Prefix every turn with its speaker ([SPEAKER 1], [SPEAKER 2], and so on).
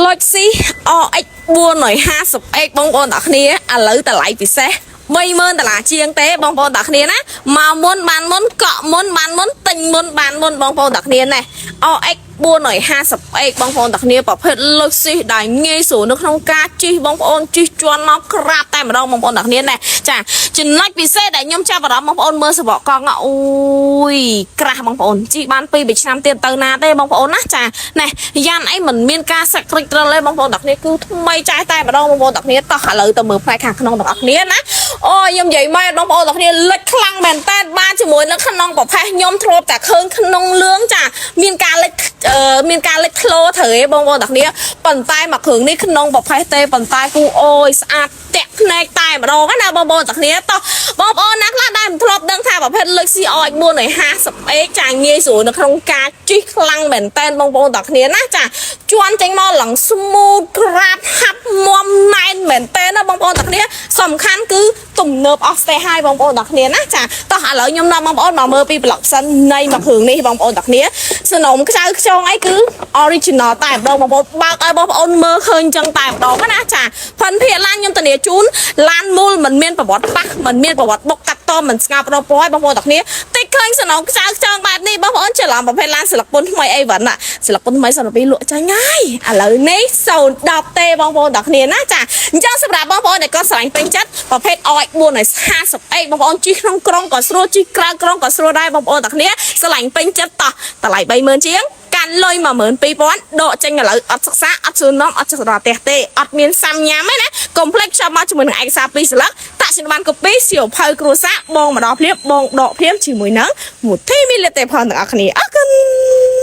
[SPEAKER 1] Luxi OX 450X បងប្អូនអ្នកគ្នាឥឡូវតម្លៃពិសេស$30,000ជាងទេបងប្អូនអ្នកគ្នាណាមកមុនបានមុនកក់មុនបានមុនទិញមុនបានមុនបងប្អូនអ្នកគ្នាណា OX 450X បងប្អូនអ្នកគ្នាប្រភេទ Luxi ដែលងាយស្រួលនៅក្នុងការជិះបងប្អូនជិះជាន់មកក្រាបតែម្ដងបងប្អូនអ្នកគ្នាណាចាចំណុចពិសេសដែលខ្ញុំចាប់អារម្មណ៍បងប្អូនមើលសបកកង់អូយក្រាស់បងប្អូនជិះបាន2-3ឆ្នាំទៀតទៅណាទេបងប្អូនណាចាណែយ៉ានអីមិនមានការសាក់ក្រិចត្រឹលទេបងប្អូនអ្នកគ្នាគឺថ្មីចាស់តែម្ដងបងប្អូនអ្នកគ្នាតោះឥឡូវទៅមើលផ្នែកខាងក្នុងរបស់អ្នកគ្នាណាអូខ្ញុំនិយាយមកបងប្អូនអ្នកគ្នាលិចខ្លាំងមែនតើបានជាមួយនៅក្នុងប្រភេទខ្ញុំធ្លាប់តែឃើញក្នុងលឿងចាមានការលិចធ្លោត្រូវឯងបងប្អូនអ្នកគ្នាប៉ុន្តែមកគ្រឿងនេះក្នុងប្រភេទទេប៉ុន្តែគូអូយស្អាតតាក់ភ្នែកតែម្ដងណាបងប្អូនអ្នកគ្នាតោះបងប្អូនណាខ្លះដែលមិនធ្លាប់ដឹងថាប្រភេទ Luxi OX 450X ចាងាយស្រួលនៅក្នុងការជិះខ្លាំងមែនតើបងប្អូនអ្នកគ្នាណាចាជន់ចេញមកឡើង smooth ក្រាបហាប់មុំណែនមែនតើណាបងប្អូនអ្នកគ្នាសំខាន់គឺទំនើបអស់ស្ទះហើយបងប្អូនអ្នកគ្នាណាចាតោះឥឡូវខ្ញុំនាំបងប្អូនមកមើលពីប្លុកសិននៃមកគ្រឿងនេះបងប្អូនអ្នកគ្នាសនំខ្ចៅខ្ចងអីគឺ original តែម្ដងបងប្អូនបើកឲ្យបងប្អូនមើលឃើញចឹងតែម្ដងណាចាផាន់ភាគឡានខ្ញុំធានាជូនឡានមូលមិនមានប្រវត្តិប៉ះមិនមានប្រវត្តិបុកកាត់តមិនស្ងប់រពណ៌បងប្អូនអ្នកគ្នាតិចឃើញសនំខ្ចៅខ្ចងបែបនេះបងប្អូនច្រឡំប្រភេទឡានស្លឹកពុនថ្មីអីវ៉ាន់ណាស្លឹកពុនថ្មី02លក់ចាញ់ហើយឥឡូវនេះ010ទេបងប្អូនអ្នកគ្នាណាចាអញ្ចឹងសម្រាប់បងប្អូនដែលគាត់ស្រឡាញ់ពេញចិត្តប្រភេទ OX 450X បងប្អូនជិះក្នុងក្រុងក៏ស្រួលជិះក្រៅក្រុងក៏ស្រួលដែរបងប្អូនអ្នកគ្នាស្រឡាញ់ពេញចិត្តតោះតម្លៃ$30,000ជាងកាន់លុយ12,000ដកចេញឥឡូវអត់សិក្សាអត់សួរនាំអត់ចរទេសទេអត់មានសាំញ៉ាំទេណាកុំភ្លេចខ្ចប់មកជាមួយនឹងឯកសារ2សន្លឹកតាក់ជំនាន់កូពីសៀវភៅគ្រួសារបងម្ដងភ្លាមបងដកភ្លាមជាមួយនឹងមួយធីមីលីតេផលទាំងអស់គ្នាអរគុណ